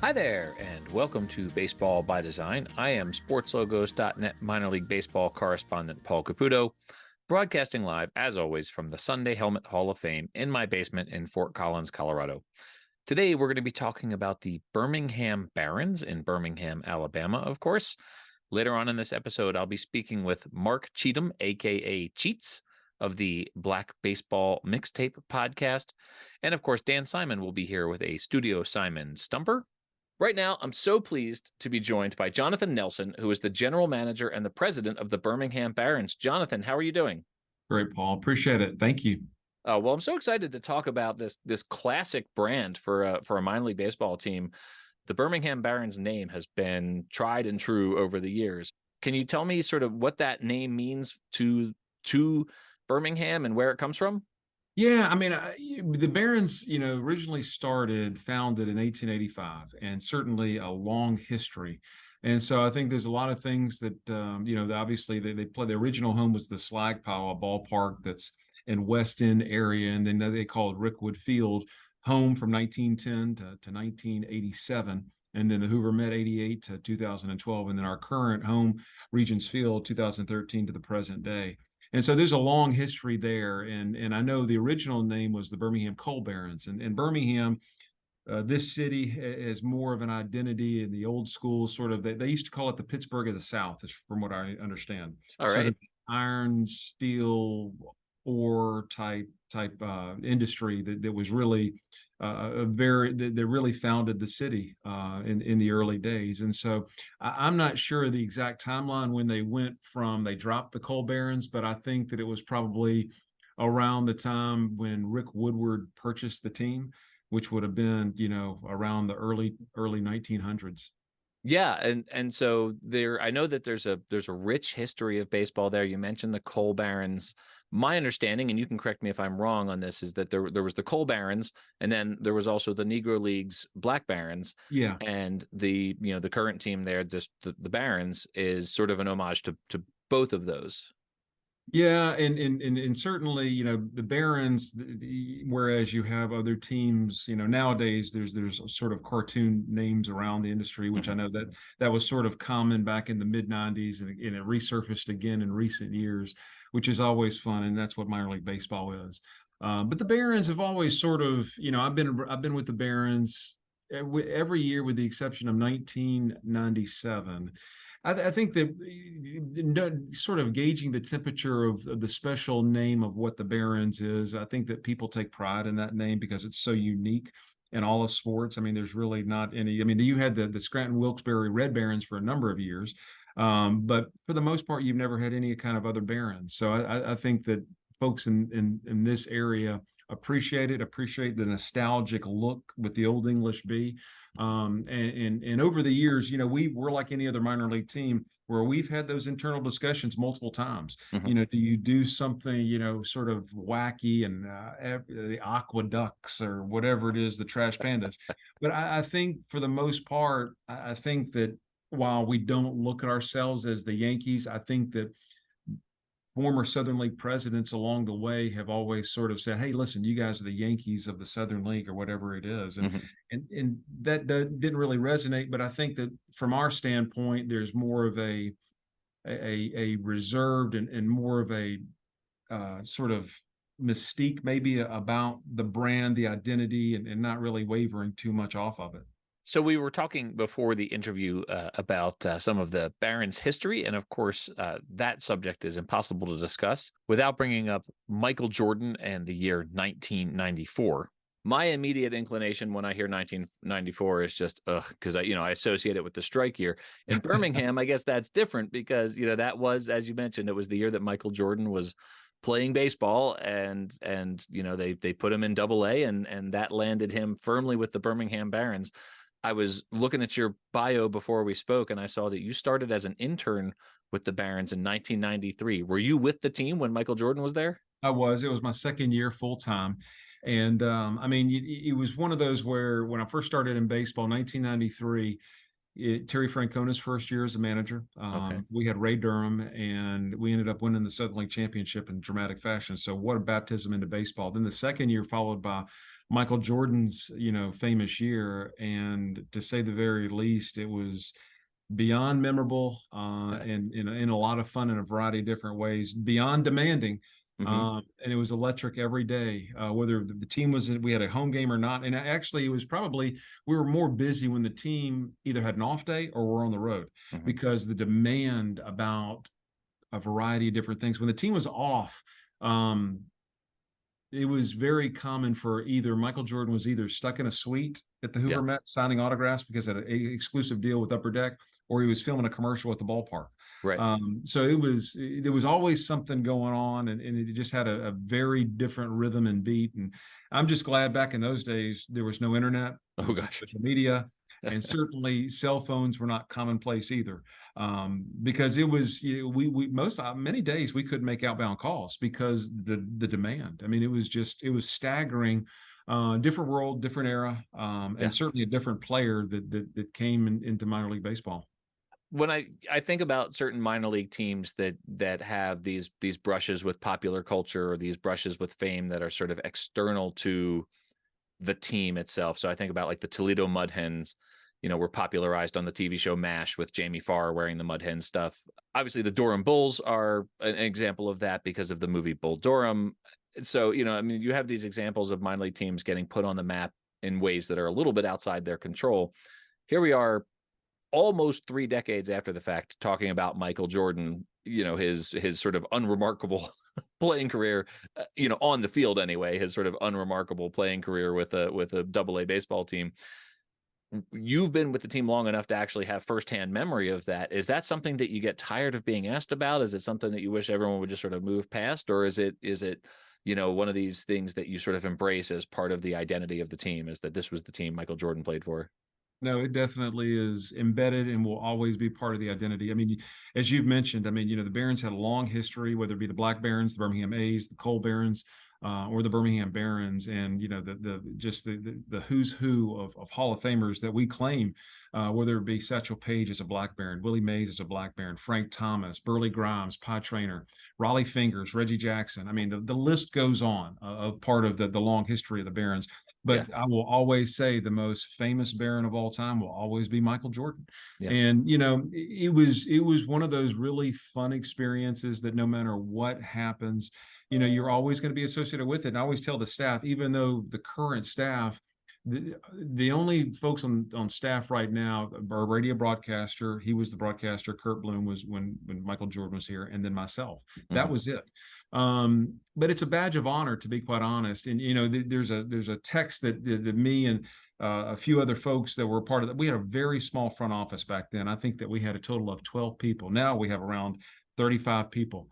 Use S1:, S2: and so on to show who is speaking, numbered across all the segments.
S1: Hi there, and welcome to Baseball by Design. I am SportsLogos.net minor league baseball correspondent Paul Caputo, broadcasting live, as always, from the Sunday Helmet Hall of Fame in my basement in Fort Collins, Colorado. Today, we're going to be talking about the Birmingham Barons in Birmingham, Alabama, of course. Later on in this episode, I'll be speaking with Mark Cheatham, a.k.a. Cheats, of the Black Baseball Mixtape podcast. And, of course, Dan Simon will be here with a Studio Simon Stumper. Right now, I'm so pleased to be joined by Jonathan Nelson, who is the general manager and the president of the Birmingham Barons. Jonathan, how are you doing?
S2: Great, Paul. Appreciate it. Thank you.
S1: Well, I'm so excited to talk about this classic brand for a minor league baseball team. The Birmingham Barons name has been tried and true over the years. Can you tell me sort of what that name means to Birmingham and where it comes from?
S2: Yeah, I mean, the Barons, originally founded in 1885, and certainly a long history. And so I think there's a lot of things that, obviously they play. The original home was the Slag Pile, a ballpark that's in West End area, and then they called Rickwood Field home from 1910 to 1987. And then the Hoover Met 88 to 2012, and then our current home, Regents Field, 2013 to the present day. And so there's a long history there. And I know the original name was the Birmingham Coal Barons. And Birmingham, this city has more of an identity in the old school sort of, they used to call it the Pittsburgh of the South, from what I understand.
S1: All right.
S2: Sort of iron, steel, ore type industry that was really that really founded the city in the early days. And so I'm not sure the exact timeline when they dropped the Coal Barons, but I think that it was probably around the time when Rick Woodward purchased the team, which would have been, around the early 1900s.
S1: Yeah, and so I know that there's a rich history of baseball there. You mentioned the Coal Barons. My understanding, and you can correct me if I'm wrong on this, is that there was the Coal Barons, and then there was also the Negro League's Black Barons.
S2: Yeah.
S1: And the current team there, just the Barons, is sort of an homage to both of those.
S2: Yeah, and certainly, the Barons, whereas you have other teams, nowadays there's sort of cartoon names around the industry, which I know that was sort of common back in the mid 90s, and it resurfaced again in recent years, which is always fun, and that's what minor league baseball is. But the Barons have always sort of, I've been with the Barons every year with the exception of 1997. I think that sort of gauging the temperature of the special name of what the Barons is, I think that people take pride in that name because it's so unique in all of sports. I mean, there's really not any. I mean, you had the Scranton Wilkes-Barre Red Barons for a number of years, but for the most part, you've never had any kind of other Barons. So I think that folks in this area appreciate the nostalgic look with the Old English B. And over the years, we're like any other minor league team where we've had those internal discussions multiple times.
S1: Mm-hmm.
S2: Do you do something, sort of wacky and the aqueducts or whatever it is, the trash pandas? But I think for the most part, I think that while we don't look at ourselves as the Yankees, I think that former Southern League presidents along the way have always sort of said, "Hey, listen, you guys are the Yankees of the Southern League," or whatever it is, and and that didn't really resonate. But I think that from our standpoint, there's more of a reserved and more of a sort of mystique maybe about the brand, the identity, and not really wavering too much off of it.
S1: So we were talking before the interview about some of the Barons' history, and of course, that subject is impossible to discuss without bringing up Michael Jordan and the year 1994. My immediate inclination when I hear 1994 is just because I associate it with the strike year. In Birmingham, I guess that's different because that was, as you mentioned, it was the year that Michael Jordan was playing baseball, and they put him in Double-A, and that landed him firmly with the Birmingham Barons. I was looking at your bio before we spoke, and I saw that you started as an intern with the Barons in 1993. Were you with the team when Michael Jordan was there?
S2: I was. It was my second year full time. And I mean, it was one of those where when I first started in baseball, 1993, Terry Francona's first year as a manager.
S1: Okay.
S2: We had Ray Durham, and we ended up winning the Southern League Championship in dramatic fashion. So what a baptism into baseball. Then the second year followed by Michael Jordan's, famous year. And to say the very least, it was beyond memorable, and in a lot of fun in a variety of different ways, beyond demanding.
S1: Hmm.
S2: And it was electric every day, whether the team we had a home game or not. And actually, it was probably, we were more busy when the team either had an off day or were on the road,
S1: Hmm.
S2: because the demand about a variety of different things. When the team was off, it was very common for either Michael Jordan was either stuck in a suite at the
S1: Yeah.
S2: Hoover Met signing autographs because of an exclusive deal with Upper Deck, or he was filming a commercial at the ballpark.
S1: Right.
S2: So there was always something going on, and it just had a very different rhythm and beat. And I'm just glad back in those days there was no internet, there
S1: Oh
S2: was no
S1: gosh.
S2: social media, and certainly cell phones were not commonplace either. Because it was, we many days we couldn't make outbound calls because the demand. I mean, it was staggering. Different world, different era,
S1: Yeah.
S2: and certainly a different player that came into minor league baseball.
S1: When I think about certain minor league teams that have these brushes with popular culture, or these brushes with fame that are sort of external to the team itself. So I think about like the Toledo Mud Hens, were popularized on the TV show MASH with Jamie Farr wearing the Mud Hen stuff. Obviously, the Durham Bulls are an example of that because of the movie Bull Durham. So, I mean, you have these examples of minor league teams getting put on the map in ways that are a little bit outside their control. Here we are, almost 3 decades after the fact, talking about Michael Jordan, his sort of unremarkable playing career, on the field anyway, his sort of unremarkable playing career with a double A baseball team. You've been with the team long enough to actually have firsthand memory of that. Is that something that you get tired of being asked about? Is it something that you wish everyone would just sort of move past? Or is it, one of these things that you sort of embrace as part of the identity of the team, is that this was the team Michael Jordan played for?
S2: No, it definitely is embedded and will always be part of the identity. I mean, as you've mentioned, I mean, the Barons had a long history, whether it be the Black Barons, the Birmingham A's, the Coal Barons, or the Birmingham Barons, and the who's who of Hall of Famers that we claim, whether it be Satchel Paige as a Black Baron, Willie Mays as a Black Baron, Frank Thomas, Burley Grimes, Pie Traynor, Raleigh Fingers, Reggie Jackson. I mean, the list goes on, of part of the long history of the Barons.
S1: Yeah.
S2: But I will always say the most famous Baron of all time will always be Michael Jordan.
S1: Yeah.
S2: And it was one of those really fun experiences that no matter what happens, you're always going to be associated with it. And I always tell the staff, even though the current staff, the only folks on staff right now are a radio broadcaster. He was the broadcaster. Kurt Bloom was when Michael Jordan was here, and then myself. That
S1: Mhm.
S2: was it. But it's a badge of honor, to be quite honest. And there's a text that me and a few other folks that were part of that. We had a very small front office back then. I think that we had a total of 12 people. Now we have around 35 people.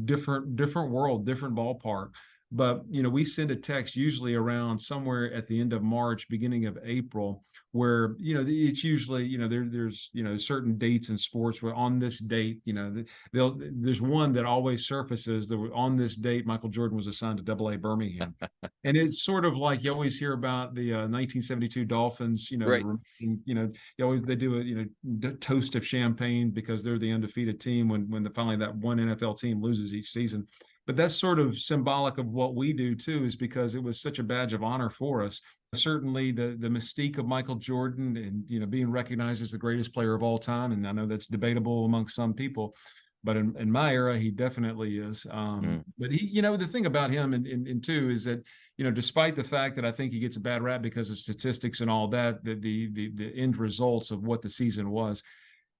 S2: Different world, different ballpark. But we send a text usually around somewhere at the end of March, beginning of April, where it's usually there's certain dates in sports where on this date there's one that always surfaces that on this date Michael Jordan was assigned to Double A Birmingham, and it's sort of like you always hear about the 1972 Dolphins.
S1: Right.
S2: They do a toast of champagne because they're the undefeated team when finally that one NFL team loses each season. But that's sort of symbolic of what we do too, is because it was such a badge of honor for us. Certainly the mystique of Michael Jordan and being recognized as the greatest player of all time, and I know that's debatable among some people, but in my era he definitely is. But he, the thing about him and too is that despite the fact that I think he gets a bad rap because of statistics and all that, the end results of what the season was,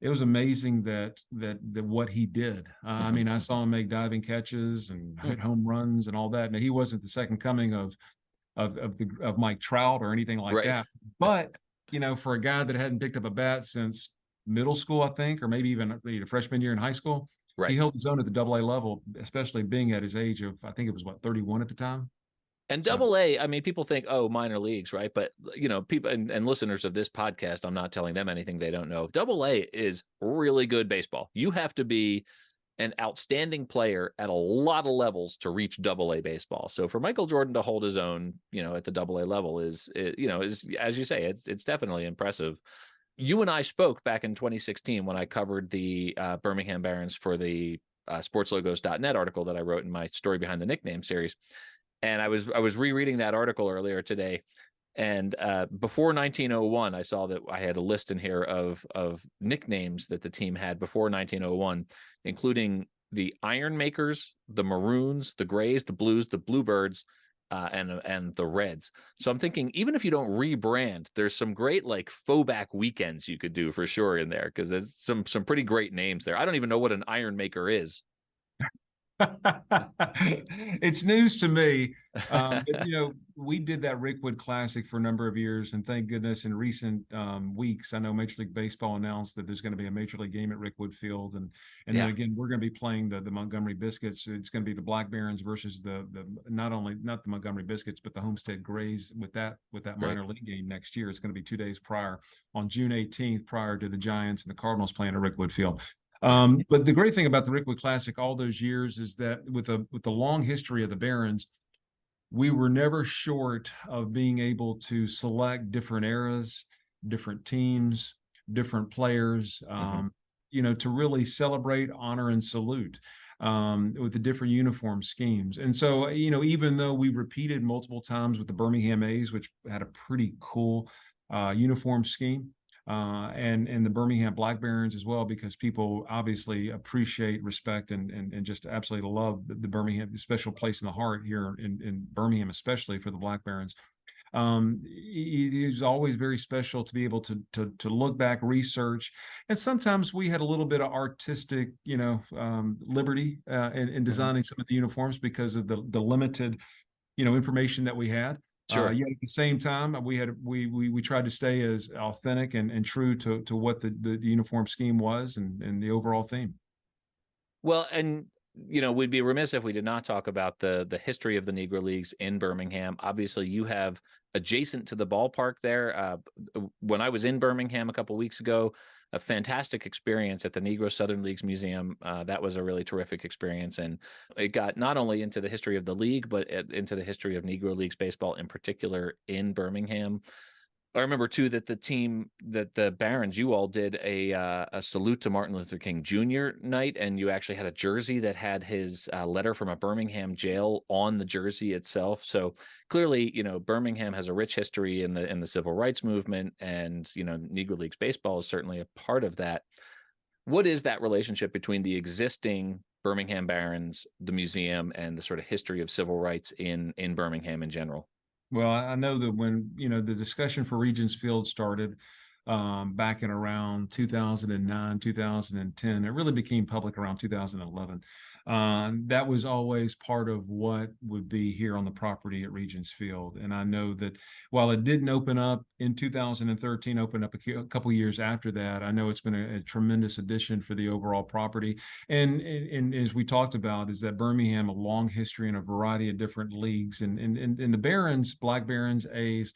S2: it was amazing that what he did. I mean, I saw him make diving catches and hit home runs and all that. Now he wasn't the second coming of Mike Trout or anything like
S1: Right.
S2: that. But for a guy that hadn't picked up a bat since middle school, I think, or maybe even freshman year in high school, he
S1: Right.
S2: held his own at the Double A level, especially being at his age of, I think it was 31 at the time.
S1: And
S2: So
S1: Double A, I mean, people think, oh, minor leagues, right? But people and listeners of this podcast, I'm not telling them anything they don't know. Double A is really good baseball. You have to be an outstanding player at a lot of levels to reach Double A baseball. So for Michael Jordan to hold his own, at the Double A level is as you say, it's definitely impressive. You and I spoke back in 2016 when I covered the Birmingham Barons for the sportslogos.net article that I wrote in my Story Behind the Nickname series. And I was rereading that article earlier today. And before 1901, I saw that I had a list in here of nicknames that the team had before 1901, including the Iron Makers, the Maroons, the Grays, the Blues, the Bluebirds, and the Reds. So I'm thinking, even if you don't rebrand, there's some great like faux back weekends you could do for sure in there, because there's some pretty great names there. I don't even know what an Iron Maker is.
S2: It's news to me. But, we did that Rickwood Classic for a number of years, and thank goodness in recent weeks, I know Major League Baseball announced that there's going to be a Major League game at Rickwood Field, and
S1: Yeah.
S2: then again we're going to be playing the Montgomery Biscuits. It's going to be the Black Barons versus the not the Montgomery Biscuits, but the Homestead Grays with that minor league game next year. It's going to be 2 days prior, on June 18th, prior to the Giants and the Cardinals playing at Rickwood Field. But the great thing about the Rickwood Classic all those years is that with the long history of the Barons, we were never short of being able to select different eras, different teams, different players, to really celebrate, honor, and salute with the different uniform schemes. And so, even though we repeated multiple times with the Birmingham A's, which had a pretty cool uniform scheme, and the Birmingham Black Barons as well, because people obviously appreciate, respect, and just absolutely love the Birmingham, special place in the heart here in Birmingham, especially for the Black Barons. It is always very special to be able to look back, research, and sometimes we had a little bit of artistic, liberty in designing some of the uniforms because of the limited, information that we had.
S1: Sure.
S2: Yet at the same time, we tried to stay as authentic and true to what the uniform scheme was and the overall theme.
S1: Well, and we'd be remiss if we did not talk about the history of the Negro Leagues in Birmingham. Obviously, you have adjacent to the ballpark there. When I was in Birmingham a couple of weeks ago, a fantastic experience at the Negro Southern Leagues Museum. That was a really terrific experience, and it got not only into the history of the league, but into the history of Negro Leagues baseball in particular in Birmingham. I remember too that the Barons, you all did a salute to Martin Luther King Jr. night, and you actually had a jersey that had his letter from a Birmingham jail on the jersey itself. So clearly, Birmingham has a rich history in the civil rights movement, and Negro Leagues baseball is certainly a part of that. What is that relationship between the existing Birmingham Barons, the museum, and the sort of history of civil rights in Birmingham in general?
S2: Well, I know that when, the discussion for Regents Field started back in around 2009, 2010, it really became public around 2011. That was always part of what would be here on the property at Regents Field. And I know that while it didn't open up in 2013, opened up a couple years after that, I know it's been a tremendous addition for the overall property. And as we talked about, is that Birmingham, a long history in a variety of different leagues, and the Barons, Black Barons, A's,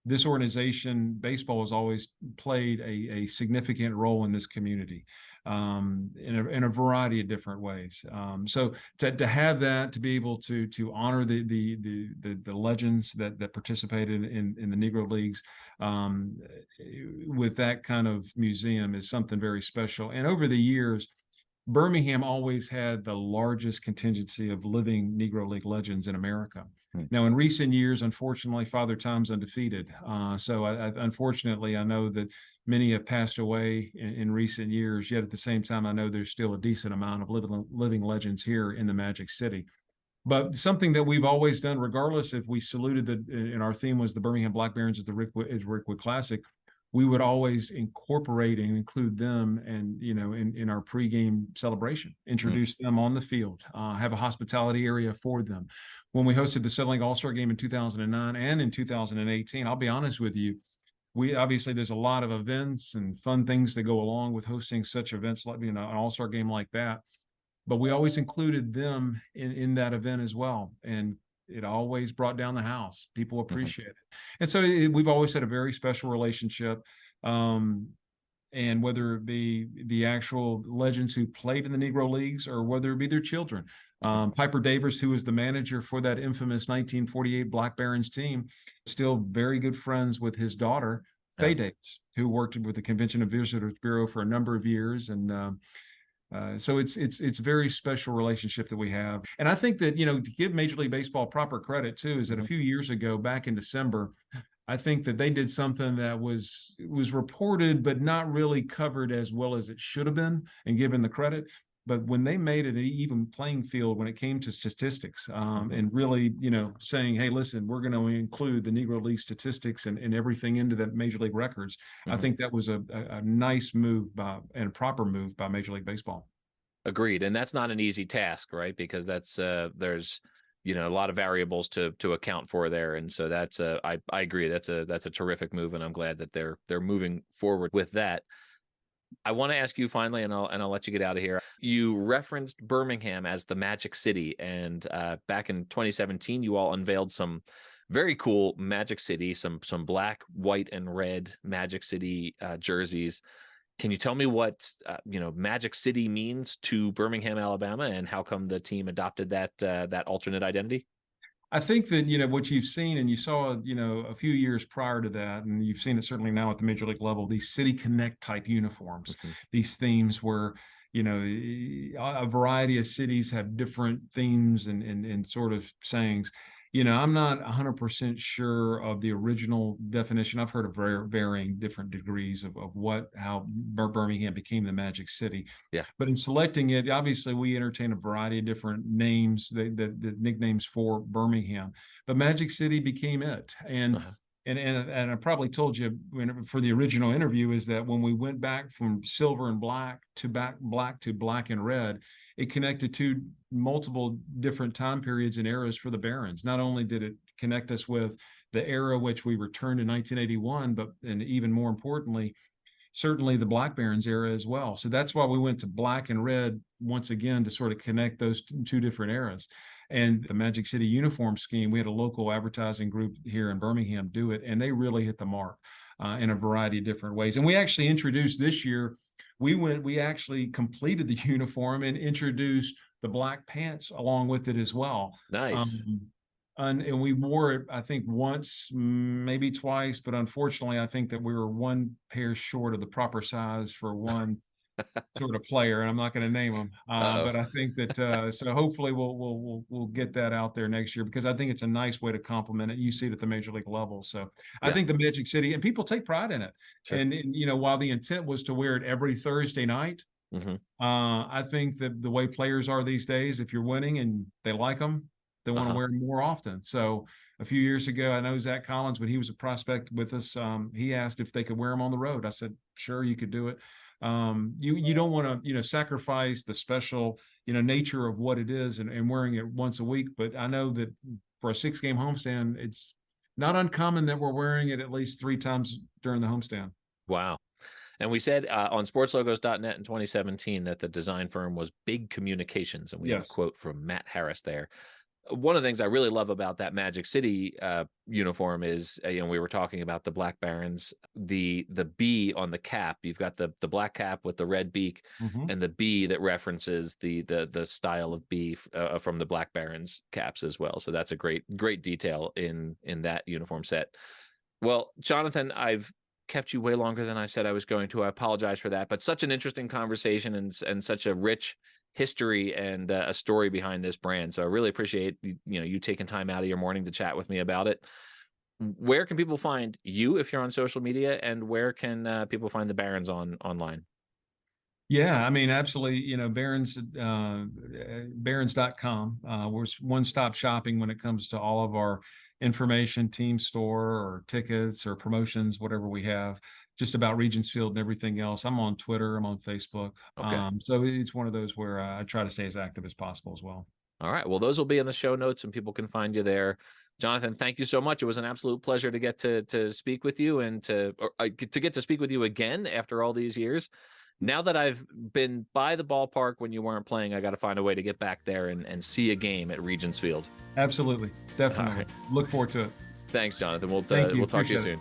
S2: this organization, baseball, has always played a significant role in this community in a variety of different ways. So to have that, to be able to honor the legends that participated in the Negro Leagues with that kind of museum is something very special. And over the years, Birmingham always had the largest contingency of living Negro League legends in America. Now, in recent years, unfortunately, Father Time's undefeated. Unfortunately, I know that many have passed away in recent years. Yet at the same time, I know there's still a decent amount of living legends here in the Magic City. But something that we've always done, regardless if we saluted and our theme was the Birmingham Black Barons at the Rickwood Classic, we would always incorporate and include them and, in our pregame celebration, introduce them on the field, have a hospitality area for them. When we hosted the Southern League All-Star game in 2009 and in 2018, I'll be honest with you, there's a lot of events and fun things that go along with hosting such events like, an All-Star game like that. But we always included them in that event as well. And it always brought down the house. People appreciate it. And so we've always had a very special relationship. And whether it be the actual legends who played in the Negro Leagues or whether it be their children. Piper Davis, who was the manager for that infamous 1948 Black Barons team, still very good friends with his daughter Fay Davis, who worked with the Convention and Visitors Bureau for a number of years. And so it's a very special relationship that we have. And I think that, to give Major League Baseball proper credit too, is that a few years ago, back in December, I think that they did something that was reported, but not really covered as well as it should have been and given the credit. But when they made it an even playing field when it came to statistics, and really, saying, hey, listen, we're going to include the Negro League statistics and everything into the Major League records. I think that was a nice move and a proper move by Major League Baseball.
S1: Agreed. And that's not an easy task, right? Because that's there's a lot of variables to account for there. And so that's I agree. That's a terrific move. And I'm glad that they're moving forward with that. I want to ask you finally, and I'll let you get out of here. You referenced Birmingham as the Magic City, and back in 2017, you all unveiled some very cool Magic City, some black, white, and red Magic City jerseys. Can you tell me what Magic City means to Birmingham, Alabama, and how come the team adopted that alternate identity?
S2: I think that, what you've seen, and you saw, a few years prior to that, and you've seen it certainly now at the Major League level, these City Connect type uniforms, these themes where, a variety of cities have different themes and sort of sayings. I'm not 100% sure of the original definition. I've heard of varying different degrees of how Birmingham became the Magic City.
S1: Yeah.
S2: But in selecting it, obviously we entertain a variety of different names, the nicknames for Birmingham. But Magic City became it. And I probably told you for the original interview is that when we went back from silver and black to black and red, it connected to multiple different time periods and eras for the Barons. Not only did it connect us with the era which we returned in 1981, and even more importantly, certainly the Black Barons era as well. So that's why we went to black and red once again to sort of connect those two different eras. And the Magic City uniform scheme, we had a local advertising group here in Birmingham do it, and they really hit the mark in a variety of different ways. And we actually introduced this year, we actually completed the uniform and introduced the black pants along with it as well.
S1: Nice.
S2: And we wore it, I think, once, maybe twice, but unfortunately, I think that we were one pair short of the proper size for one sort of player, and I'm not going to name them, but I think that so hopefully we'll get that out there next year, because I think it's a nice way to complement it. You see it at the Major League level, so I think the Magic City, and people take pride in it. Sure. And while the intent was to wear it every Thursday night, I think that the way players are these days, if you're winning and they like them, they want to wear them more often. So a few years ago, I know Zach Collins, when he was a prospect with us, he asked if they could wear them on the road. I said, sure, you could do it. You don't want to sacrifice the special nature of what it is and wearing it once a week, but I know that for a 6-game homestand, it's not uncommon that we're wearing it at least 3 times during the homestand.
S1: Wow. And we said on sportslogos.net in 2017 that the design firm was Big Communications, and we have a quote from Matt Harris there. One of the things I really love about that Magic City uniform is, we were talking about the Black Barons, the B on the cap. You've got the black cap with the red beak, and the B that references the style of B from the Black Barons caps as well. So that's a great detail in that uniform set. Well, Jonathan, I've kept you way longer than I said I was going to. I apologize for that, but such an interesting conversation and such a rich history and a story behind this brand. So I really appreciate you taking time out of your morning to chat with me about it. Where can people find you if you're on social media, and where can people find the Barons online?
S2: Yeah, I mean, absolutely. Barons, barons.com. We're one-stop shopping when it comes to all of our information, team store or tickets or promotions, whatever we have, just about Regents Field and everything else. I'm on Twitter, I'm on Facebook. Okay. So it's one of those where I try to stay as active as possible as well. All
S1: right. Well, those will be in the show notes and people can find you there. Jonathan, thank you so much. It was an absolute pleasure to get to speak with you and to get to speak with you again after all these years. Now that I've been by the ballpark when you weren't playing, I got to find a way to get back there and see a game at Regents Field.
S2: Absolutely. Definitely. Right. Look forward to it.
S1: Thanks, Jonathan. We'll talk to you soon.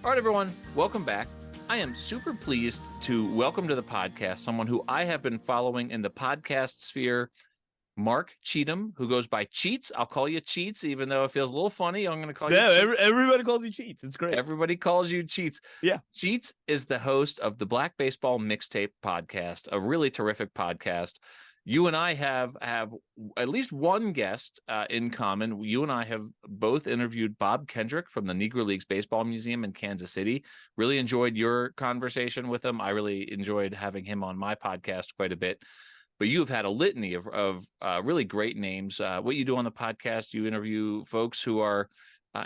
S1: All right, everyone. Welcome back. I am super pleased to welcome to the podcast someone who I have been following in the podcast sphere Mark Cheatham, who goes by Cheats. I'll call you Cheats, even though it feels a little funny. I'm going to call you Cheats.
S3: Everybody calls you Cheats. It's great.
S1: Everybody calls you Cheats.
S3: Yeah.
S1: Cheats is the host of the Black Baseball Mixtape podcast, a really terrific podcast. You and I have at least one guest in common. You and I have both interviewed Bob Kendrick from the Negro Leagues Baseball Museum in Kansas City. Really enjoyed your conversation with him. I really enjoyed having him on my podcast quite a bit. But you've had a litany of really great names. What you do on the podcast, you interview folks who are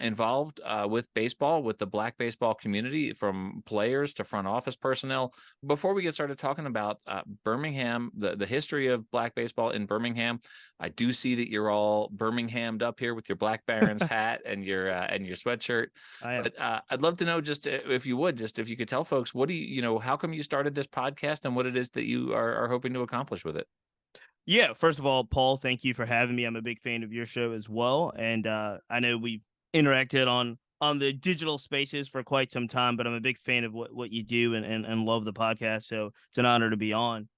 S1: involved with baseball, with the Black baseball community, from players to front office personnel. Before we get started talking about Birmingham, the history of Black baseball in Birmingham, I do see that you're all Birminghammed up here with your Black Barons hat and your sweatshirt. But I'd love to know, just if you could tell folks, what do you how come you started this podcast and what it is that you are hoping to accomplish with it?
S3: Yeah, first of all, Paul, thank you for having me. I'm a big fan of your show as well, and I know we've interacted on the digital spaces for quite some time, but I'm a big fan of what you do and love the podcast. So it's an honor to be on.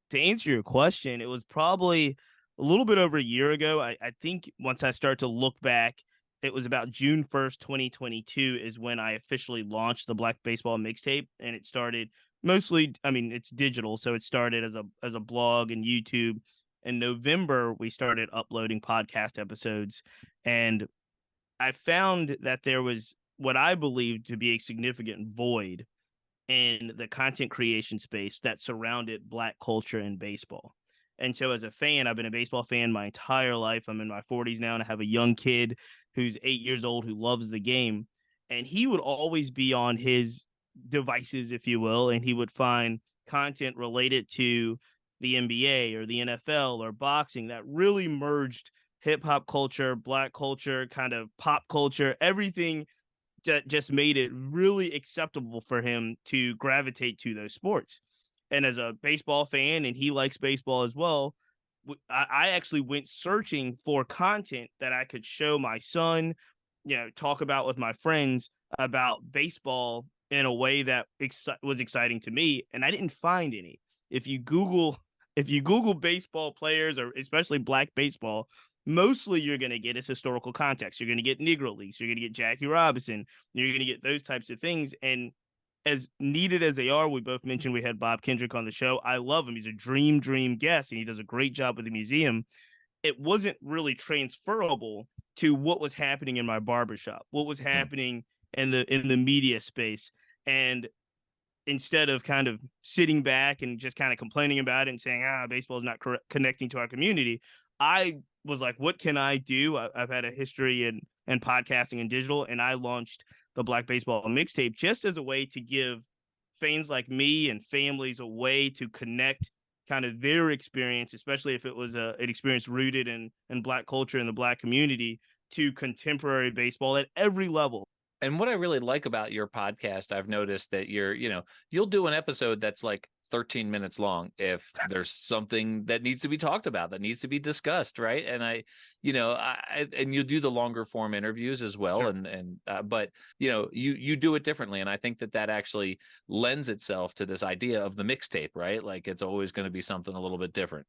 S3: To answer your question, it was probably a little bit over a year ago. I think once I start to look back, it was about June 1st, 2022 is when I officially launched the Black Baseball Mixtape. And it started mostly, it's digital. So it started as a blog and YouTube. In November, we started uploading podcast episodes, and I found that there was what I believed to be a significant void in the content creation space that surrounded Black culture in baseball. And so as a fan, I've been a baseball fan my entire life. I'm in my 40s now, and I have a young kid who's 8 years old who loves the game. And he would always be on his devices, if you will, and he would find content related to the NBA or the NFL or boxing that really merged hip hop culture, Black culture, kind of pop culture, everything that just made it really acceptable for him to gravitate to those sports. And as a baseball fan, and he likes baseball as well, I actually went searching for content that I could show my son, talk about with my friends about baseball in a way that was exciting to me. And I didn't find any. If you Google baseball players, or especially Black baseball, mostly you're going to get is historical context. You're going to get Negro Leagues. You're going to get Jackie Robinson. You're going to get those types of things. And as needed as they are, we both mentioned we had Bob Kendrick on the show. I love him. He's a dream guest, and he does a great job with the museum. It wasn't really transferable to what was happening in my barbershop, what was happening in the media space. And instead of kind of sitting back and just kind of complaining about it and saying, baseball is not connecting to our community, I was like, what can I do? I've had a history in podcasting and digital, and I launched the Black Baseball Mixtape just as a way to give fans like me and families a way to connect kind of their experience, especially if it was an experience rooted in Black culture and the Black community, to contemporary baseball at every level.
S1: And what I really like about your podcast, I've noticed that you'll do an episode that's like 13 minutes long if there's something that needs to be talked about, that needs to be discussed, right? And and you do the longer form interviews as well. Sure. But you do it differently, and I think that actually lends itself to this idea of the mixtape, right? Like, it's always going to be something a little bit different.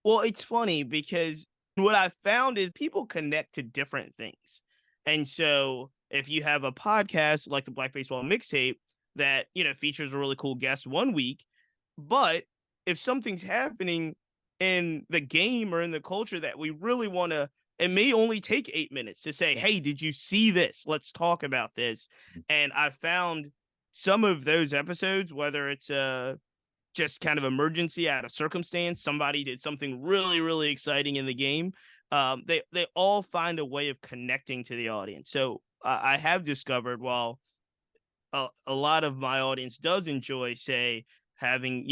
S3: Well, it's funny because what I found is people connect to different things, and so if you have a podcast like the Black Baseball Mixtape that features a really cool guest one week, but if something's happening in the game or in the culture that we really want to, it may only take 8 minutes to say, hey, did you see this? Let's talk about this. And I found some of those episodes, whether it's just kind of emergency out of circumstance, somebody did something really, really exciting in the game, they all find a way of connecting to the audience. So I have discovered, while a lot of my audience does enjoy, say, having,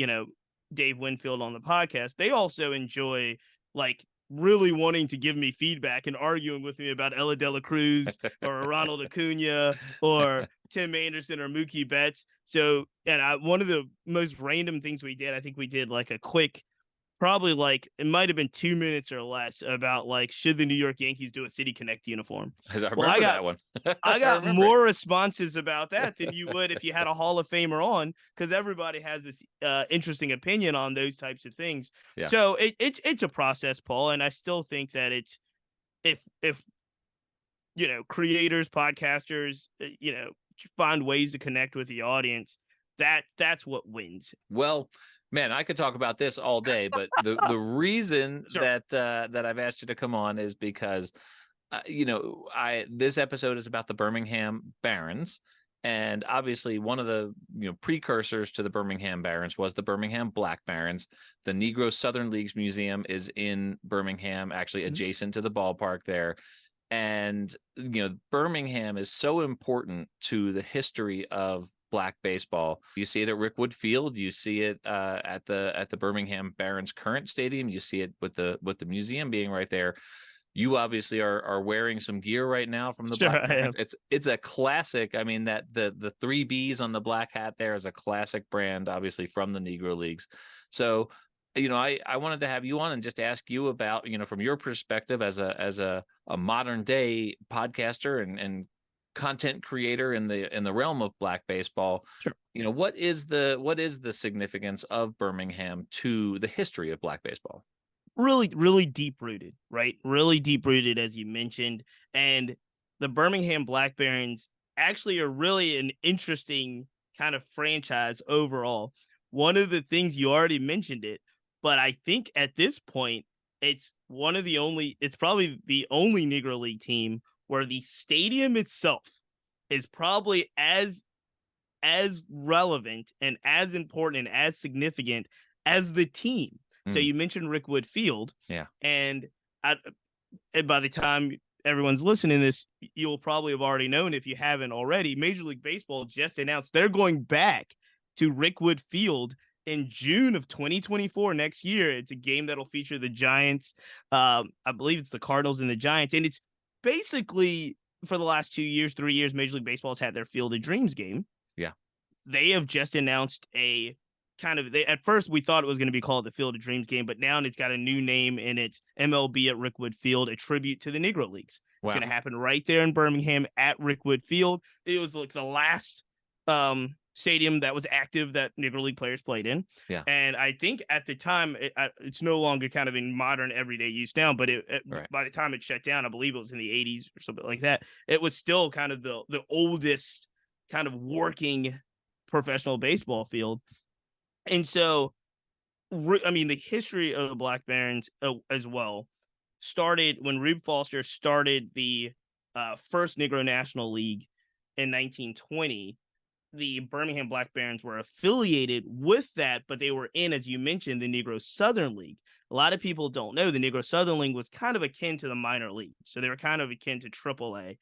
S3: Dave Winfield on the podcast, they also enjoy like really wanting to give me feedback and arguing with me about Ella De La Cruz or Ronald Acuna or Tim Anderson or Mookie Betts. So, and one of the most random things we did, I think we did like a quick probably like it might have been 2 minutes or less about like should the New York Yankees do a City Connect uniform.
S1: I remember that one.
S3: I got
S1: remember it.
S3: more responses about that than you would if you had a Hall of Famer on, because everybody has this interesting opinion on those types of things.
S1: Yeah.
S3: So it's a process, Paul, and I still think that it's if creators, podcasters, find ways to connect with the audience, that's what wins.
S1: Well, man, I could talk about this all day, but the reason
S3: Sure.
S1: that I've asked you to come on is because this episode is about the Birmingham Barons, and obviously one of the precursors to the Birmingham Barons was the Birmingham Black Barons. The Negro Southern Leagues Museum is in Birmingham, actually adjacent to the ballpark there. And Birmingham is so important to the history of Black baseball. You see it at Rickwood Field. You see it at the Birmingham Barons current stadium. You see it with the museum being right there. You obviously are wearing some gear right now from the Black Barons. It's a classic. I mean, that the 3 Bs on the black hat there is a classic brand, obviously from the Negro Leagues. So I wanted to have you on and just ask you about, from your perspective as a modern day podcaster and content creator in the realm of Black baseball.
S3: Sure.
S1: What is the significance of Birmingham to the history of Black baseball?
S3: Really, really deep rooted, right? Really deep rooted, as you mentioned. And the Birmingham Black Barons actually are really an interesting kind of franchise overall. One of the things, you already mentioned it, but I think at this point, it's probably the only Negro League team where the stadium itself is probably as relevant and as important and as significant as the team. So you mentioned Rickwood Field.
S1: Yeah.
S3: And by the time everyone's listening to this, you'll probably have already known, if you haven't already, Major League Baseball just announced they're going back to Rickwood Field in June of 2024 next year. It's a game that'll feature the Giants. I believe it's the Cardinals and the Giants. And it's basically, for the last 3 years, Major League Baseball has had their Field of Dreams game.
S1: Yeah.
S3: They have just announced at first we thought it was going to be called the Field of Dreams game, but now it's got a new name, and it's MLB at Rickwood Field, a tribute to the Negro Leagues. Wow. It's going to happen right there in Birmingham at Rickwood Field. It was like the last stadium that was active that Negro League players played in. Yeah. And I think at the time, it's no longer kind of in modern everyday use now, but by the time it shut down, I believe it was in the 80s or something like that, it was still kind of the oldest kind of working professional baseball field. And so, the history of the Black Barons as well started when Rube Foster started the first Negro National League in 1920. The Birmingham Black Barons were affiliated with that, but they were in, as you mentioned, the Negro Southern League. A lot of people don't know the Negro Southern League was kind of akin to the minor league. So they were kind of akin to AAA.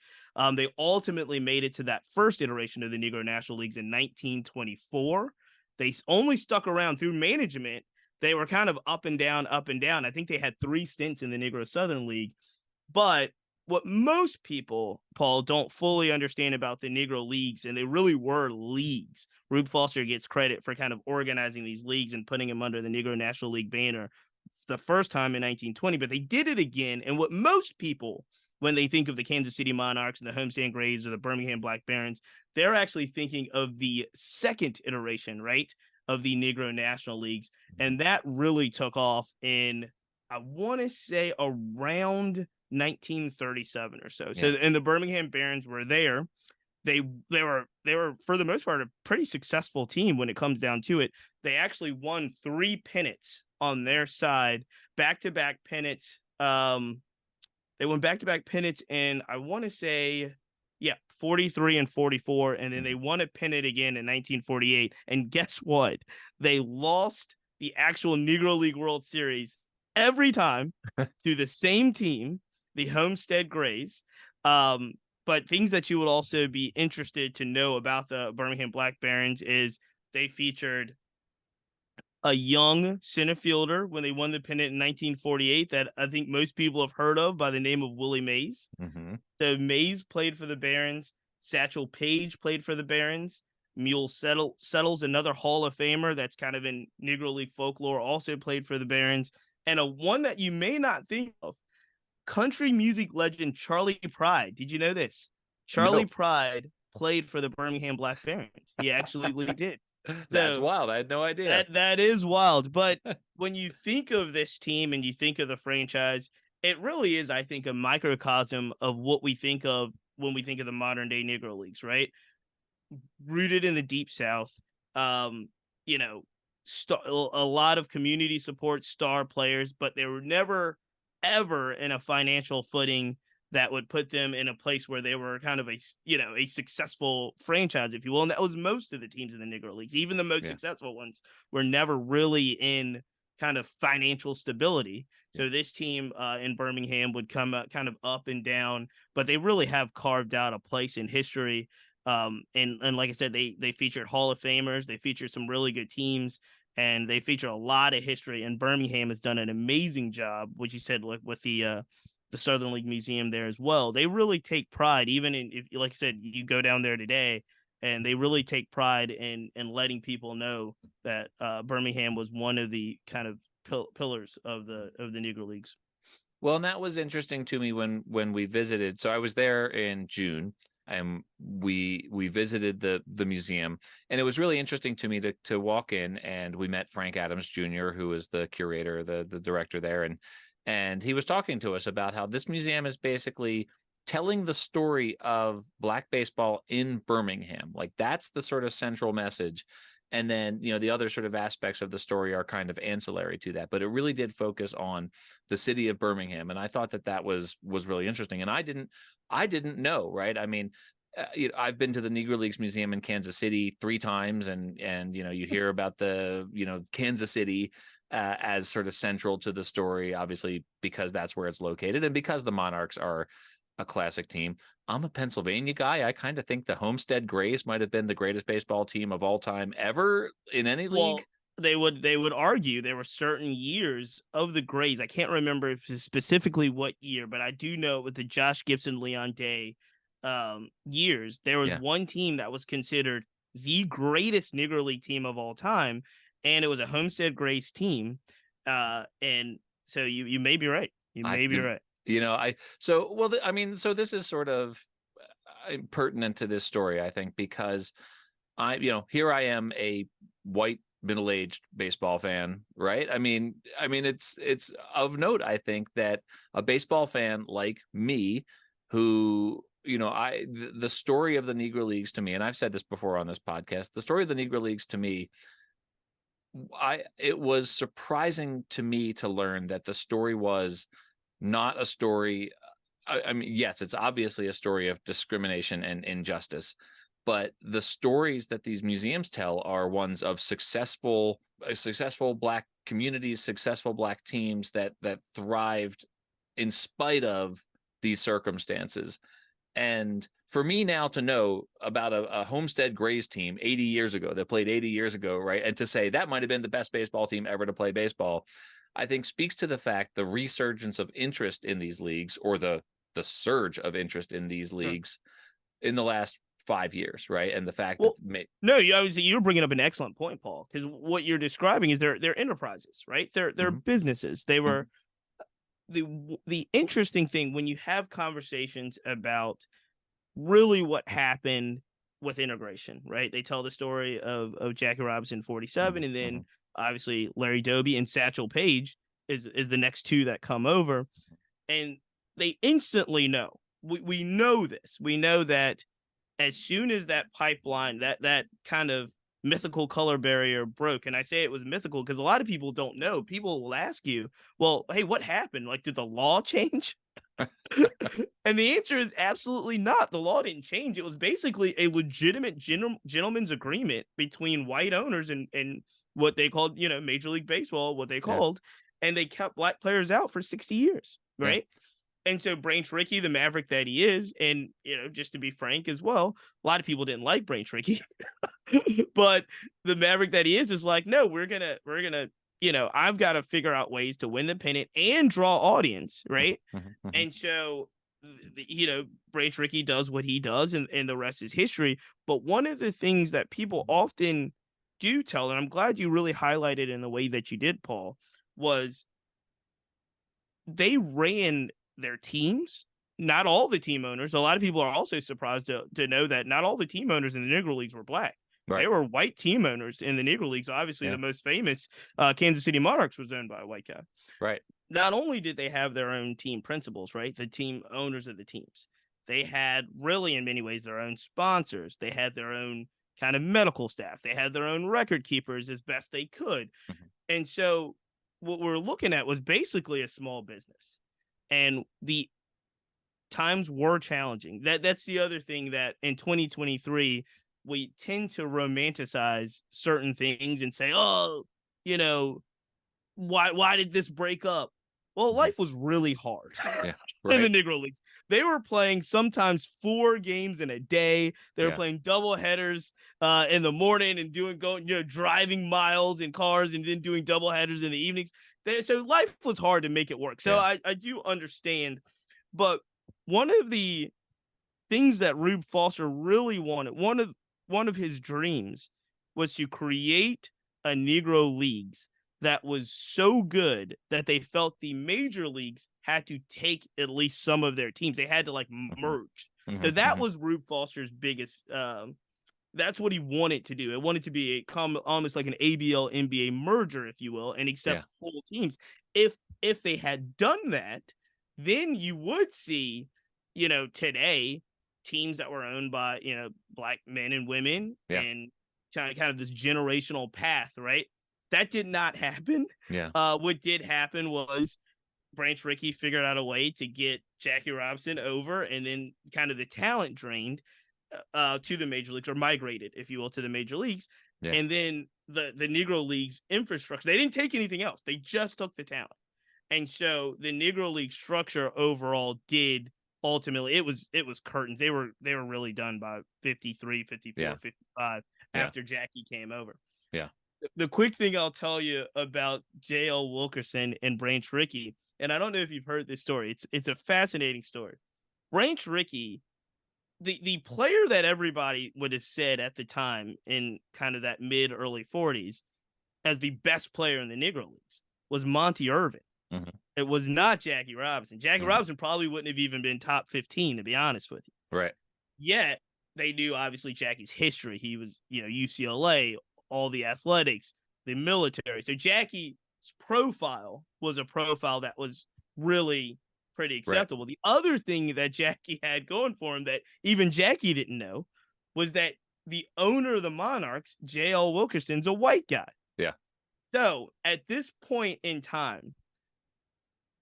S3: They ultimately made it to that first iteration of the Negro National Leagues in 1924. They only stuck around through management. They were kind of up and down, up and down. I think they had 3 stints in the Negro Southern League. But what most people, Paul, don't fully understand about the Negro Leagues, and they really were leagues. Rube Foster gets credit for kind of organizing these leagues and putting them under the Negro National League banner the first time in 1920, but they did it again. And what most people, when they think of the Kansas City Monarchs and the Homestead Grays or the Birmingham Black Barons, they're actually thinking of the second iteration, right, of the Negro National Leagues. And that really took off in, I want to say, around 1937 or so. Yeah. So, and the Birmingham Barons were there. They were for the most part a pretty successful team when it comes down to it. They actually won 3 pennants on their side, back-to-back pennants. They won back-to-back pennants in, I want to say, 43 and 44, and then they won a pennant again in 1948. And guess what? They lost the actual Negro League World Series every time to the same team, the Homestead Grays. But things that you would also be interested to know about the Birmingham Black Barons is they featured a young center fielder when they won the pennant in 1948 that I think most people have heard of by the name of Willie Mays. Mm-hmm. So Mays played for the Barons. Satchel Paige played for the Barons. Settles, another Hall of Famer that's kind of in Negro League folklore, also played for the Barons. And a one that you may not think of, country music legend Charlie Pride. Did you know this? Charlie
S1: No.
S3: Pride played for the Birmingham Black Barons. He actually did.
S1: That's
S3: So
S1: wild. I had no idea.
S3: that is wild. But when you think of this team and you think of the franchise, it really is, I think, a microcosm of what we think of when we think of the modern day Negro Leagues, right? Rooted in the Deep South, you know, a lot of community support, star players, but they were never, ever in a financial footing that would put them in a place where they were kind of a successful franchise, if you will. And that was most of the teams in the Negro Leagues. Even the most successful ones were never really in kind of financial stability. So this team in Birmingham would come kind of up and down, but they really have carved out a place in history. And like I said, they featured Hall of Famers, they featured some really good teams, and they feature a lot of history. And Birmingham has done an amazing job, which you said, with the Southern League Museum there as well. They really take pride, even if, like I said, you go down there today, and they really take pride in letting people know that Birmingham was one of the kind of pillars of the Negro Leagues.
S1: Well, and that was interesting to me when we visited. So I was there in June, and we visited the museum, and it was really interesting to me to walk in, and we met Frank Adams Jr., who is the curator, the director there, and he was talking to us about how this museum is basically telling the story of Black baseball in Birmingham. Like, that's the sort of central message. And then, the other sort of aspects of the story are kind of ancillary to that, but it really did focus on the city of Birmingham. And I thought that was really interesting. And I didn't know, right? I mean, I've been to the Negro Leagues Museum in Kansas City 3 times, and you hear about the Kansas City as sort of central to the story, obviously because that's where it's located and because the Monarchs are a classic team. I'm a Pennsylvania guy. I kind of think the Homestead Grays might have been the greatest baseball team of all time ever in any league.
S3: They would argue there were certain years of the Grays. I can't remember specifically what year, but I do know with the Josh Gibson, Leon Day years, there was one team that was considered the greatest Negro League team of all time, and it was a Homestead Grays team. And so you may be right. You may be right.
S1: So this is sort of pertinent to this story, I think, because here I am, a white middle-aged baseball fan, right? I mean, it's of note, I think, that a baseball fan like me, who, the story of the Negro Leagues to me, and I've said this before on this podcast, the story of the Negro Leagues to me, it was surprising to me to learn that the story was not a story. I mean, yes, it's obviously a story of discrimination and injustice, but the stories that these museums tell are ones of successful Black communities, successful Black teams that thrived in spite of these circumstances. And for me now to know about a Homestead Grays team 80 years ago that played 80 years ago, right, and to say that might have been the best baseball team ever to play baseball, I think speaks to the fact the resurgence of interest in these leagues, or the surge of interest in these leagues in the last 5 years, right? And the fact
S3: you're bringing up an excellent point, Paul, because what you're describing is they're enterprises, right? They're businesses. They were the interesting thing when you have conversations about really what happened with integration, right? They tell the story of Jackie Robinson 47, and then obviously Larry Doby and Satchel Paige is the next two that come over, and they instantly know. We know this. We know that as soon as that pipeline, that kind of mythical color barrier broke, and I say it was mythical because a lot of people don't know. People will ask you, well, hey, what happened? Like, did the law change? And the answer is absolutely not. The law didn't change. It was basically a legitimate gentleman's agreement between white owners and what they called, Major League Baseball, what they called, and they kept Black players out for 60 years, right? Yeah. And so Branch Rickey, the maverick that he is, and, just to be frank as well, a lot of people didn't like Branch Rickey, but the maverick that he is like, no, we're gonna, I've got to figure out ways to win the pennant and draw audience, right? And so Branch Rickey does what he does, and the rest is history. But one of the things that people often do tell, and I'm glad you really highlighted in the way that you did, Paul, was they ran their teams. Not all the team owners. A lot of people are also surprised to know that not all the team owners in the Negro Leagues were black.
S1: Right.
S3: There were white team owners in the Negro Leagues. Obviously, the most famous Kansas City Monarchs was owned by a white guy.
S1: Right.
S3: Not only did they have their own team principals, right, the team owners of the teams, they had really, in many ways, their own sponsors. They had their own kind of medical staff. They had their own record keepers as best they could. Mm-hmm. And so what we're looking at was basically a small business. And the times were challenging. That's the other thing, that in 2023, we tend to romanticize certain things and say, oh, why did this break up? Well, life was really hard in the Negro Leagues. They were playing sometimes 4 games in a day. They were playing double headers in the morning and driving miles in cars and then doing double headers in the evenings. So life was hard to make it work. So I do understand. But one of the things that Rube Foster really wanted, one of his dreams, was to create a Negro Leagues that was so good that they felt the major leagues had to take at least some of their teams. They had to merge. Mm-hmm. So that was Rube Foster's biggest. That's what he wanted to do. It wanted to be almost like an ABL NBA merger, if you will, and accept full teams. If they had done that, then you would see, today, teams that were owned by, black men and women and kind of this generational path, right? That did not happen. Yeah. What did happen was Branch Rickey figured out a way to get Jackie Robinson over, and then kind of the talent drained to the major leagues, or migrated, if you will, to the major leagues. Yeah. And then the Negro Leagues infrastructure, they didn't take anything else. They just took the talent. And so the Negro League structure overall did ultimately, it was curtains. They were really done by 53, 54, 55 after Jackie came over. Yeah. The quick thing I'll tell you about J.L. Wilkerson and Branch Rickey, and I don't know if you've heard this story. It's a fascinating story. Branch Rickey, the player that everybody would have said at the time in kind of that mid-early 40s as the best player in the Negro Leagues was Monty Irvin. Mm-hmm. It was not Jackie Robinson. Jackie Robinson probably wouldn't have even been top 15, to be honest with you. Right. Yet they knew, obviously, Jackie's history. He was, UCLA, all the athletics, the military. So Jackie's profile was a profile that was really pretty acceptable. Right. The other thing that Jackie had going for him that even Jackie didn't know was that the owner of the Monarchs, J.L. Wilkerson's a white guy. Yeah. So at this point in time,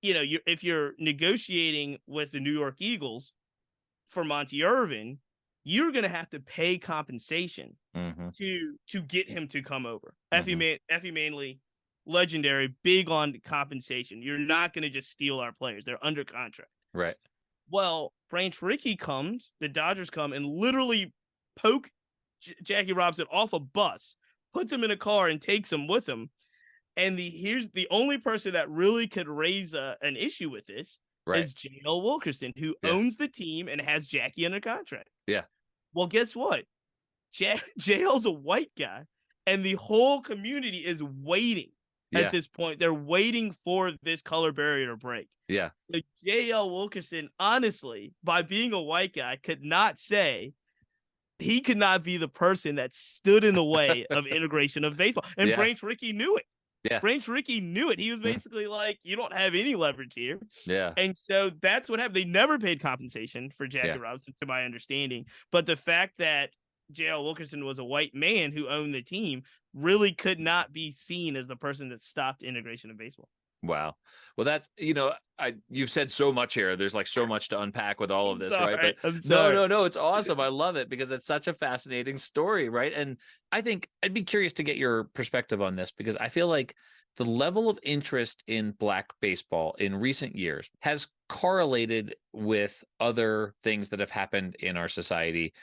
S3: if you're negotiating with the New York Eagles for Monty Irvin, you're going to have to pay compensation to get him to come over. Effie Manley, legendary, big on compensation. You're not going to just steal our players. They're under contract. Right. Well, Branch Rickey comes, the Dodgers come and literally poke Jackie Robinson off a bus, puts him in a car and takes him with him. And here's the only person that really could raise an issue with this is J.L. Wilkerson, who owns the team and has Jackie under contract. Yeah. Well, guess what? JL's a white guy, and the whole community is waiting at this point. They're waiting for this color barrier to break. Yeah. So J.L. Wilkerson, honestly, by being a white guy, could not be the person that stood in the way of integration of baseball. And Branch Rickey knew it. Yeah. Branch Rickey knew it. He was basically like, you don't have any leverage here. Yeah. And so that's what happened. They never paid compensation for Jackie Robinson, to my understanding. But the fact that J.L. Wilkerson was a white man who owned the team really could not be seen as the person that stopped integration of baseball. Wow. Well, that's, you've said so much here. There's so much to unpack with all of this, right? But no, it's awesome. I love it because it's such a fascinating story, right? And I think I'd be curious to get your perspective on this, because I feel like the level of interest in black baseball in recent years has correlated with other things that have happened in our society.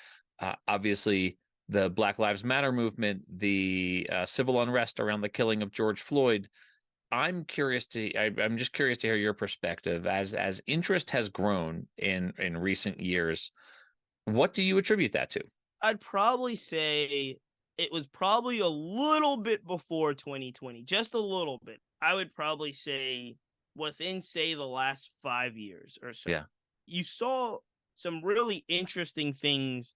S3: Obviously, the Black Lives Matter movement, the civil unrest around the killing of George Floyd,
S1: I'm just curious to hear your perspective as interest has grown in recent years. What do you attribute that to?
S3: I'd probably say it was probably a little bit before 2020, just a little bit. I would probably say within, say, the last 5 years or so.
S1: Yeah.
S3: You saw some really interesting things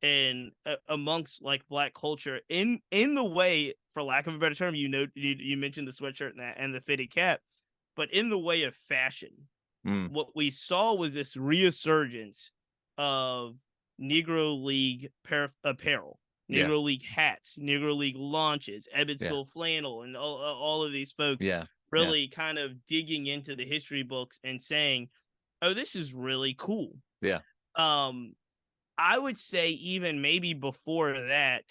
S3: in amongst like Black culture in the way, for lack of a better term, you mentioned the sweatshirt and the fitted cap, but in the way of fashion. What we saw was this resurgence of Negro League apparel,
S1: Yeah.
S3: Negro League hats, Negro League launches,
S1: Yeah.
S3: Ebbsville flannel, and all of these folks
S1: Yeah.
S3: really kind of digging into the history books and saying, "Oh, this is really cool."
S1: Yeah.
S3: I would say even maybe before that,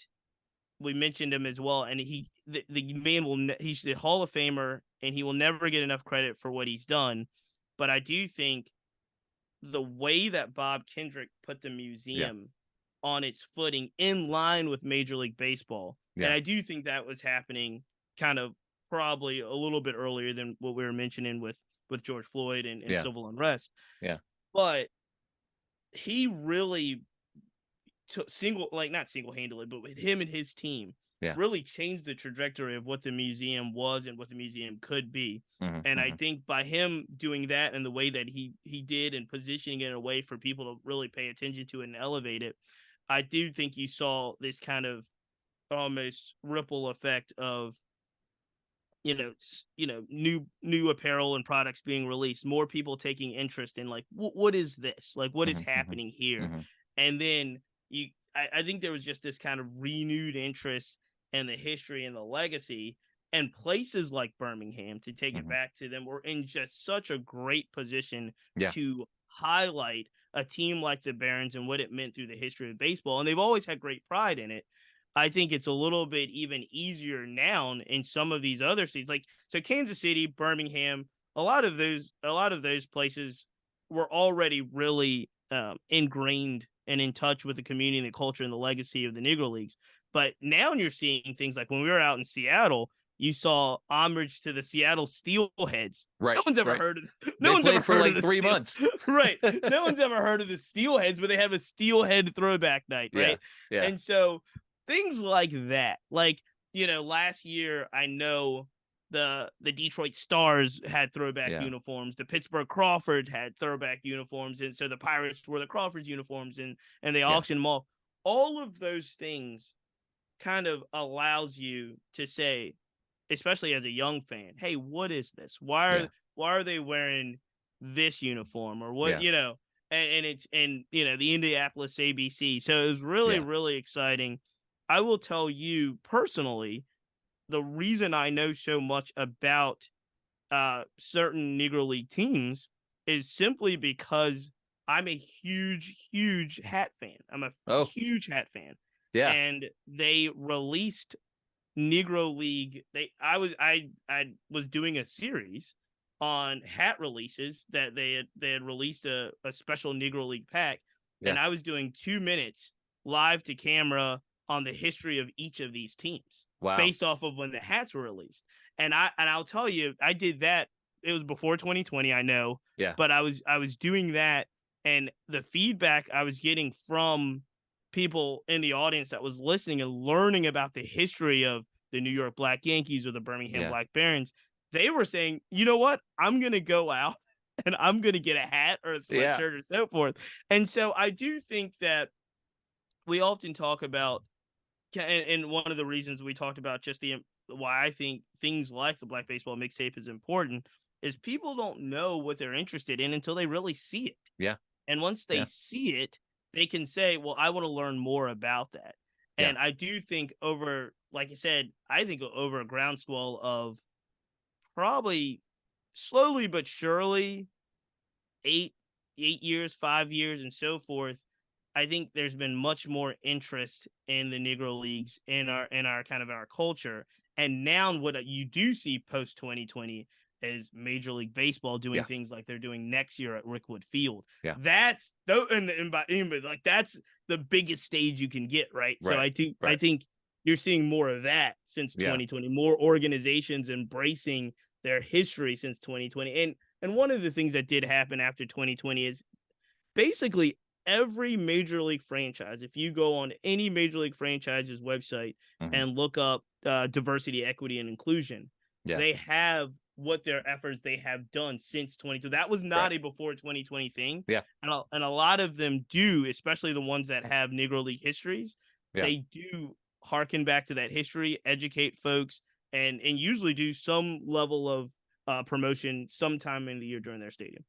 S3: we mentioned him as well, and the man he's the Hall of Famer, and he will never get enough credit for what he's done. But I do think the way that Bob Kendrick put the museum on its footing in line with Major League Baseball, and I do think that was happening kind of probably a little bit earlier than what we were mentioning with George Floyd and civil unrest.
S1: Yeah.
S3: But he really not single-handedly, but with him and his team, really changed the trajectory of what the museum was and what the museum could be. And I think by him doing that and the way that he did and positioning it in a way for people to really pay attention to it and elevate it, I do think you saw this kind of almost ripple effect of new apparel and products being released, more people taking interest in like what is this, like what is happening here. And then I think there was just this kind of renewed interest in the history and the legacy, and places like Birmingham, to take it back to them, were in just such a great position to highlight a team like the Barons and what it meant through the history of baseball. And they've always had great pride in it. I think it's a little bit even easier now in some of these other cities, like Kansas City, Birmingham, a lot of those places were already really ingrained and in touch with the community and the culture and the legacy of the Negro Leagues. But now you're seeing things like when we were out in Seattle, you saw homage to the Seattle Steelheads.
S1: Right.
S3: No one's ever heard of them.
S1: No one's ever for heard like of 3 months.
S3: Right. No one's ever heard of the Steelheads, but they have a Steelhead throwback night, right?
S1: Yeah.
S3: And so things like that. Like, last year, I know the Detroit Stars had throwback uniforms. The Pittsburgh Crawford had throwback uniforms. And so the Pirates wore the Crawford's uniforms, and they auctioned them off. All of those things kind of allows you to say, especially as a young fan, hey, what is this? Why are they wearing this uniform, or what, and it's the Indianapolis ABC. So it was really, really exciting. I will tell you personally, the reason I know so much about certain Negro League teams is simply because I'm a huge, huge hat fan. I'm a huge hat fan.
S1: Yeah.
S3: And they released Negro League. I was doing a series on hat releases that they had released a special Negro League pack, and I was doing 2 minutes live to camera on the history of each of these teams, based off of when the hats were released. And I'll tell you, I did that. It was before 2020, I know.
S1: Yeah.
S3: But I was doing that, and the feedback I was getting from people in the audience that was listening and learning about the history of the New York Black Yankees or the Birmingham Black Barons, they were saying, you know what? I'm going to go out and I'm going to get a hat or a sweatshirt or so forth. And so I do think that we often talk about, and one of the reasons we talked about just why I think things like the Black Baseball Mixtape is important is people don't know what they're interested in until they really see it.
S1: Yeah.
S3: And once they see it, they can say, well, I want to learn more about that. And I do think like I said, I think over a groundswell of probably slowly but surely 8 years, 5 years, and so forth, I think there's been much more interest in the Negro Leagues in our kind of our culture. And now what you do see post 2020 is Major League Baseball doing things like they're doing next year at Rickwood Field.
S1: Yeah.
S3: That's like that's the biggest stage you can get, right? So I think you're seeing more of that since 2020, more organizations embracing their history since 2020. And one of the things that did happen after 2020 is basically every major league franchise, if you go on any major league franchise's website and look up diversity, equity, and inclusion, they have what their efforts they have done since 2020. That was not a before 2020 thing. And a lot of them do, especially the ones that have Negro League histories. They do harken back to that history, educate folks, and usually do some level of promotion sometime in the year during their stadium.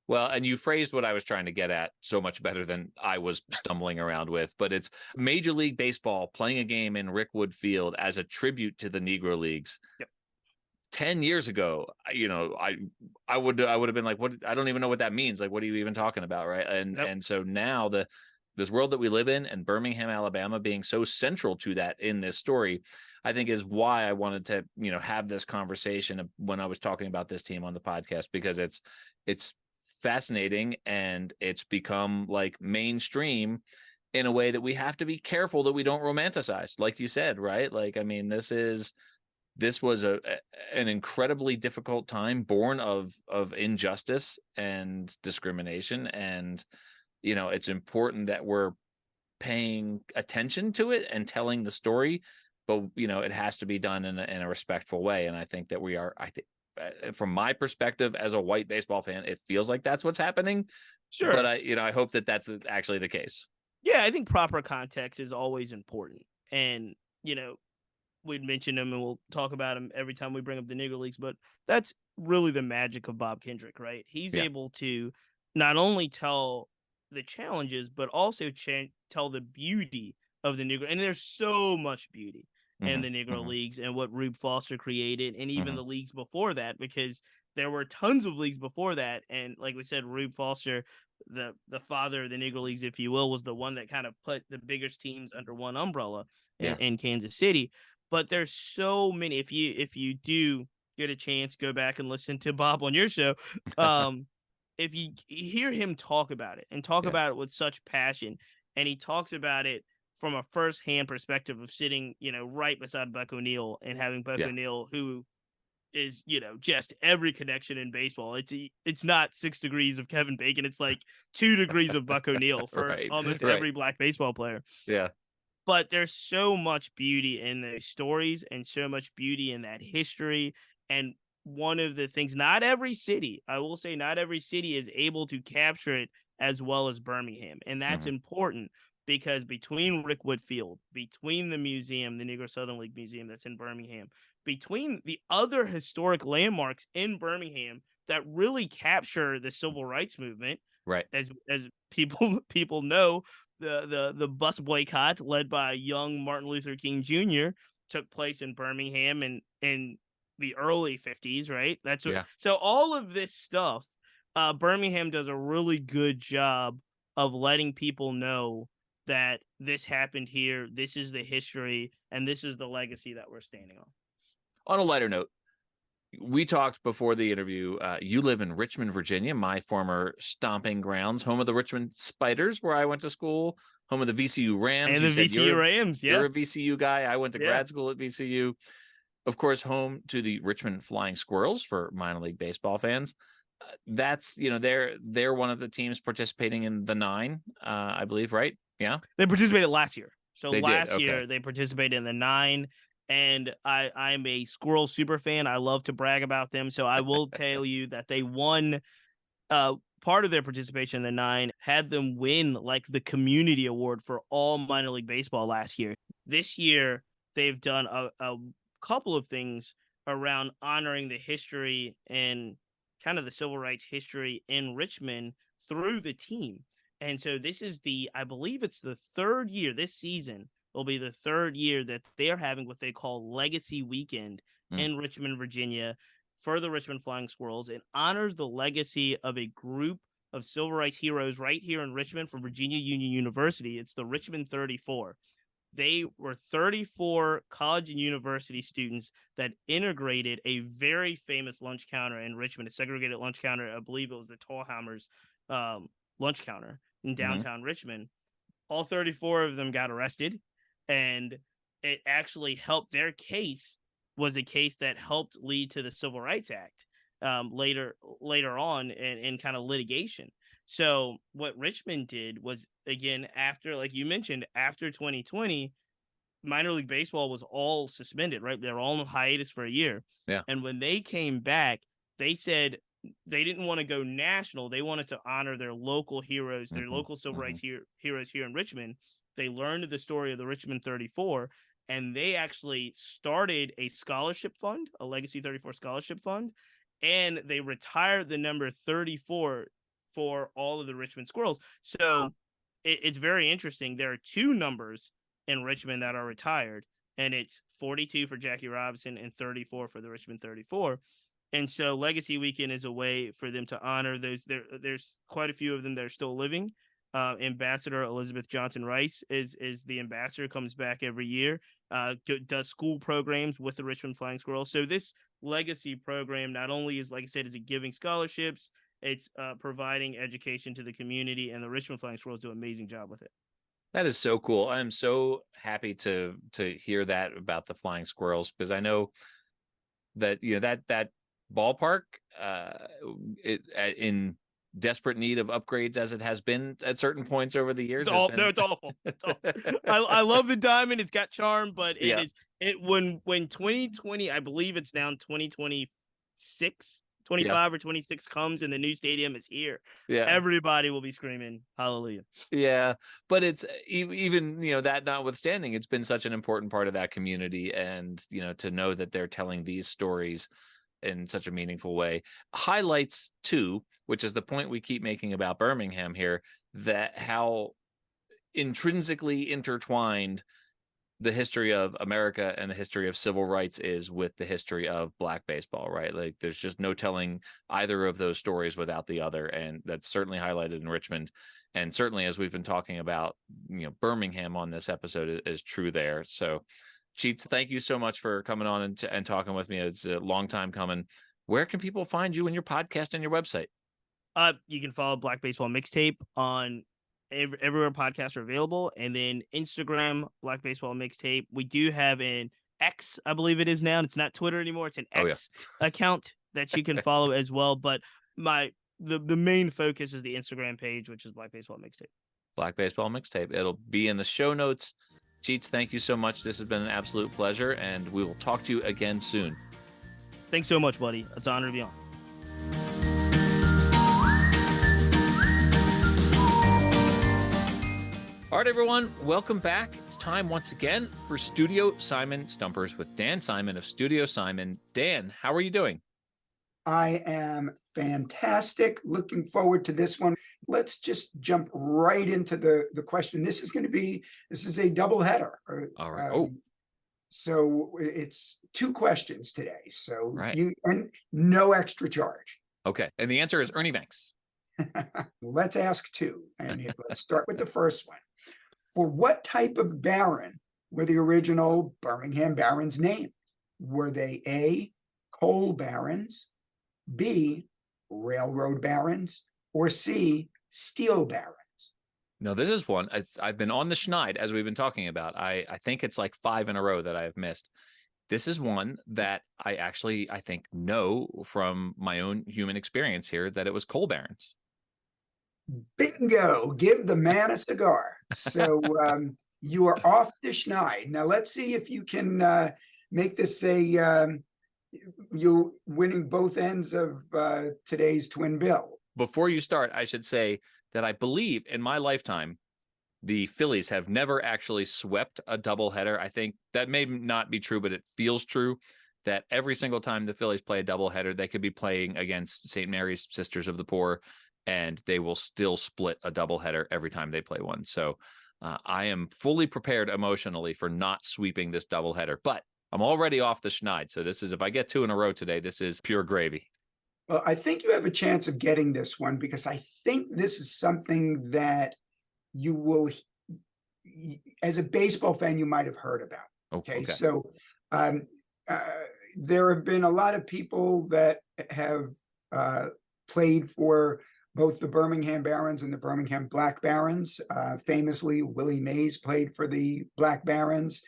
S1: Well, and you phrased what I was trying to get at so much better than I was stumbling around with, but it's Major League Baseball playing a game in Rickwood Field as a tribute to the Negro Leagues. 10 years ago, I would have been like, what? I don't even know what that means. Like, what are you even talking about? Right. And so now this world that we live in, and Birmingham, Alabama being so central to that in this story, I think is why I wanted to, have this conversation when I was talking about this team on the podcast, because it's fascinating and it's become like mainstream in a way that we have to be careful that we don't romanticize, like you said, right? Like, I mean, this was an incredibly difficult time, born of injustice and discrimination, and it's important that we're paying attention to it and telling the story, but it has to be done in a respectful way. And I think that we are. I think, from my perspective as a white baseball fan, it feels like that's what's happening.
S3: Sure,
S1: but I hope that that's actually the case.
S3: Yeah, I think proper context is always important, and we'd mention him and we'll talk about him every time we bring up the Negro Leagues, but that's really the magic of Bob Kendrick, right? He's able to not only tell the challenges, but also tell the beauty of the Negro. And there's so much beauty in the Negro Leagues and what Rube Foster created, and even the leagues before that, because there were tons of leagues before that. And like we said, Rube Foster, the father of the Negro Leagues, if you will, was the one that kind of put the biggest teams under one umbrella in Kansas City. But there's so many. If you do get a chance, go back and listen to Bob on your show. If you hear him talk about it and talk about it with such passion, and he talks about it from a firsthand perspective of sitting, right beside Buck O'Neil and having Buck O'Neil, who is, just every connection in baseball. It's not 6 degrees of Kevin Bacon. It's like 2 degrees of Buck O'Neil for almost every black baseball player.
S1: Yeah.
S3: But there's so much beauty in those stories and so much beauty in that history. And one of the things, not every city is able to capture it as well as Birmingham. And that's important, because between Rickwood Field, between the museum, the Negro Southern League Museum that's in Birmingham, between the other historic landmarks in Birmingham that really capture the civil rights movement,
S1: right?
S3: As people know, the bus boycott led by young Martin Luther King Jr. took place in Birmingham in the early 50s, right? So all of this stuff, Birmingham does a really good job of letting people know that this happened here, this is the history, and this is the legacy that we're standing on.
S1: On a lighter note, we talked before the interview. You live in Richmond, Virginia, my former stomping grounds, home of the Richmond Spiders, where I went to school, home of the VCU Rams.
S3: And the VCU Rams,
S1: You're a VCU guy. I went to grad school at VCU. Of course, home to the Richmond Flying Squirrels for minor league baseball fans. That's, they're one of the teams participating in the 9, I believe, right? Yeah.
S3: They participated last year. So
S1: last
S3: year they participated in the 9. And I'm a Squirrel super fan. I love to brag about them. So I will tell you that they won part of their participation in the 9, had them win like the community award for all minor league baseball last year. This year, they've done a couple of things around honoring the history and kind of the civil rights history in Richmond through the team. And so this is I believe it's the 3rd year this season. Will be the 3rd year that they're having what they call Legacy Weekend in Richmond, Virginia, for the Richmond Flying Squirrels. It honors the legacy of a group of civil rights heroes right here in Richmond from Virginia Union University. It's the Richmond 34. They were 34 college and university students that integrated a very famous lunch counter in Richmond, a segregated lunch counter. I believe it was the Tollheimer's lunch counter in downtown Richmond. All 34 of them got arrested. And it actually helped their case was a case that helped lead to the Civil Rights Act later on in kind of litigation. So what Richmond did was, again, after, like you mentioned, after 2020, minor league baseball was all suspended, right? They were all on hiatus for a year.
S1: Yeah.
S3: And when they came back, they said they didn't want to go national. They wanted to honor their local heroes, their local civil rights heroes here in Richmond. They learned the story of the Richmond 34, and they actually started a scholarship fund, a Legacy 34 scholarship fund, and they retired the number 34 for all of the Richmond Squirrels. So it's very interesting. There are two numbers in Richmond that are retired, and it's 42 for Jackie Robinson and 34 for the Richmond 34. And so Legacy Weekend is a way for them to honor those. There's quite a few of them that are still living. Ambassador Elizabeth Johnson Rice is the ambassador, comes back every year, does school programs with the Richmond Flying Squirrels. So this legacy program not only is, like I said, is it giving scholarships, it's providing education to the community, and the Richmond Flying Squirrels do an amazing job with it.
S1: That is so cool. I'm so happy to hear that about the Flying Squirrels, because I know that, you know, that ballpark in desperate need of upgrades as it has been at certain points over the years.
S3: It's awful. It's awful. I love the diamond. It's got charm, but when 2020, I believe it's now 2026, 25 or 26 comes and the new stadium is here. Yeah. Everybody will be screaming hallelujah.
S1: Yeah. But it's even, you know, that notwithstanding, it's been such an important part of that community. And, you know, to know that they're telling these stories in such a meaningful way highlights too, which is the point we keep making about Birmingham here, that how intrinsically intertwined the history of America and the history of civil rights is with the history of Black baseball, right? Like there's just no telling either of those stories without the other. And that's certainly highlighted in Richmond. And certainly, as we've been talking about, you know, Birmingham on this episode is true there. So Cheats, thank you so much for coming on and talking with me. It's a long time coming. Where can people find you and your podcast and your website?
S3: You can follow Black Baseball Mixtape on everywhere podcasts are available, and then Instagram, Black Baseball Mixtape. We do have an X, I believe it is now. It's not Twitter anymore. It's an X account that you can follow as well. But the main focus is the Instagram page, which is Black Baseball Mixtape. Black Baseball Mixtape. It'll be in the show notes. Cheats, thank you so much. This has been an absolute pleasure, and we will talk to you again soon. Thanks so much, buddy. It's an honor to be on. All right, everyone, welcome back. It's time once again for Studio Simon Stumpers with Dan Simon of Studio Simon. Dan, how are you doing?
S4: I am fantastic. Looking forward to this one. Let's just jump right into the question. This is a double header.
S1: All right.
S4: So it's two questions today. So
S1: right.
S4: And no extra charge.
S1: Okay. And the answer is Ernie Banks.
S4: Let's ask two. And let's start with the first one. For what type of baron were the original Birmingham Barons named? Were they A, coal barons, B, railroad barons, or C, steel barons?
S1: No, this is one. I've been on the schneid as we've been talking about. I think it's like 5 in a row that I have missed. This is one that I think know from my own human experience here, that it was coal barons.
S4: Bingo! Give the man a cigar. So you are off the schneid. Now let's see if you can make this you winning both ends of today's twin bill.
S1: Before you start, I should say that I believe in my lifetime, the Phillies have never actually swept a doubleheader. I think that may not be true, but it feels true that every single time the Phillies play a doubleheader, they could be playing against St. Mary's Sisters of the Poor, and they will still split a doubleheader every time they play one. So I am fully prepared emotionally for not sweeping this doubleheader, but I'm already off the schneid. So this is, if I get 2 in a row today, this is pure gravy.
S4: Well, I think you have a chance of getting this one, because I think this is something that you will, as a baseball fan, you might have heard about. Okay. So there have been a lot of people that have played for both the Birmingham Barons and the Birmingham Black Barons. Famously, Willie Mays played for the Black Barons.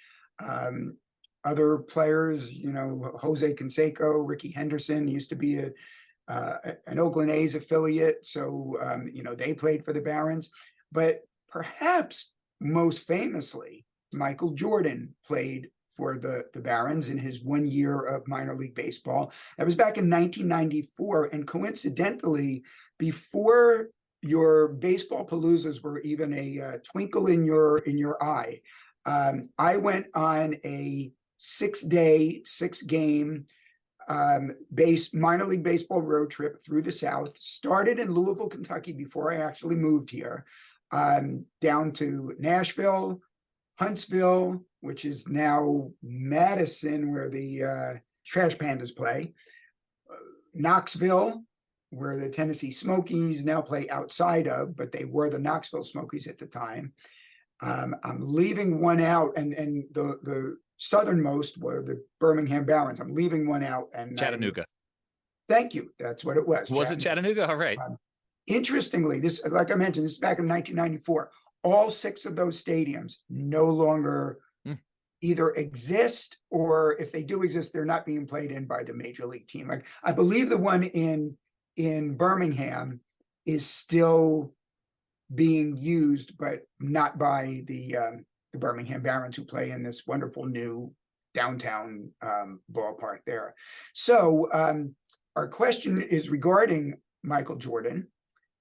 S4: other players, Jose Canseco, Ricky Henderson used to be an Oakland A's affiliate. So, they played for the Barons. But perhaps most famously, Michael Jordan played for the Barons in his 1 year of minor league baseball. That was back in 1994. And coincidentally, before your baseball paloozas were even a twinkle in your eye, I went on a 6-day, 6-game minor league baseball road trip through the South. Started in Louisville, Kentucky, before I actually moved here, down to Nashville, Huntsville, which is now Madison, where the Trash Pandas play, Knoxville, where the Tennessee Smokies now play outside of, but they were the Knoxville Smokies at the time. I'm leaving one out, and the southernmost were the Birmingham Barons. I'm leaving one out, and
S1: Chattanooga.
S4: Thank you. That's what it was.
S1: Was it Chattanooga? All right.
S4: Interestingly, this, like I mentioned, this is back in 1994. All 6 of those stadiums no longer either exist, or if they do exist, they're not being played in by the major league team. Like, I believe the one in Birmingham is still being used, but not by the Birmingham Barons, who play in this wonderful new downtown ballpark there. So our question is regarding Michael Jordan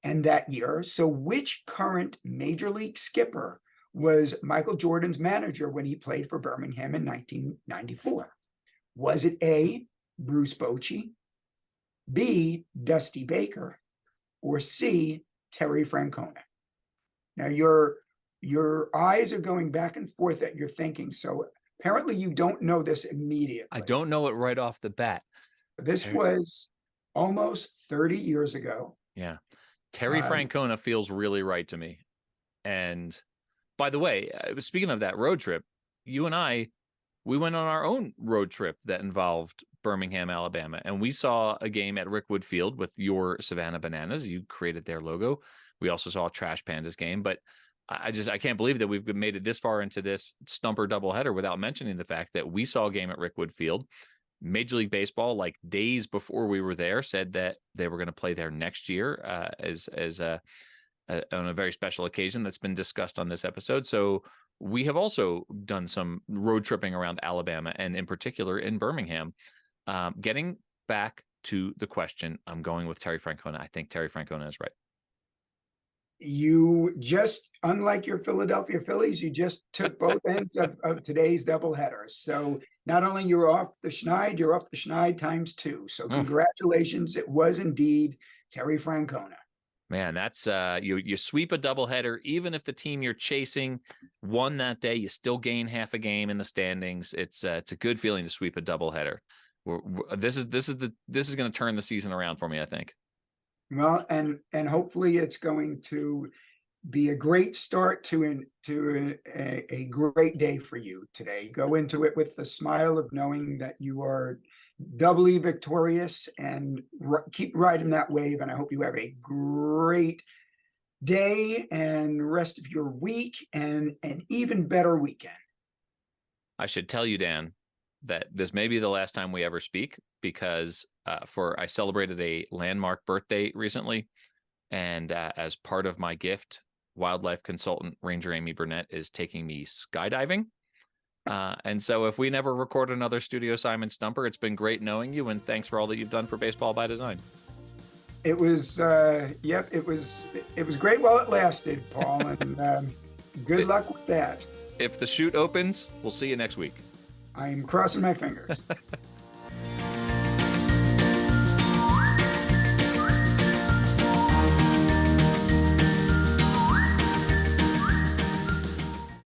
S4: and that year. So which current major league skipper was Michael Jordan's manager when he played for Birmingham in 1994? Was it A, Bruce Bochy, B, Dusty Baker, or C, Terry Francona? Now your eyes are going back and forth at your thinking. So apparently you don't know this immediately.
S1: I don't know it right off the bat.
S4: This was almost 30 years ago.
S1: Yeah. Terry Francona feels really right to me. And by the way, speaking of that road trip, you and I, we went on our own road trip that involved Birmingham, Alabama, and we saw a game at Rickwood Field with your Savannah Bananas. You created their logo. We also saw a Trash Pandas game, but I can't believe that we've made it this far into this Stumper doubleheader without mentioning the fact that we saw a game at Rickwood Field. Major League Baseball, like days before we were there, said that they were going to play there next year on a very special occasion that's been discussed on this episode. So we have also done some road tripping around Alabama, and in particular in Birmingham. Getting back to the question, I'm going with Terry Francona. I think Terry Francona is right.
S4: You just, unlike your Philadelphia Phillies, you just took both ends of today's doubleheader. So not only you're off the schneid, you're off the schneid times 2. So congratulations. It was indeed Terry Francona.
S1: Man, that's you sweep a doubleheader. Even if the team you're chasing won that day, you still gain half a game in the standings. It's a good feeling to sweep a doubleheader. This is going to turn the season around for me, I think.
S4: Well, and hopefully it's going to be a great start to a great day for you today. Go into it with the smile of knowing that you are doubly victorious, and keep riding that wave. And I hope you have a great day and rest of your week, and an even better weekend.
S1: I should tell you, Dan, that this may be the last time we ever speak, because I celebrated a landmark birthday recently, and as part of my gift, wildlife consultant Ranger Amy Burnett is taking me skydiving. And so if we never record another Studio Simon Stumper, it's been great knowing you, and thanks for all that you've done for Baseball by Design.
S4: It was, it was great while it lasted, Paul, and good luck with that.
S1: If the chute opens, we'll see you next week.
S4: I'm crossing my fingers.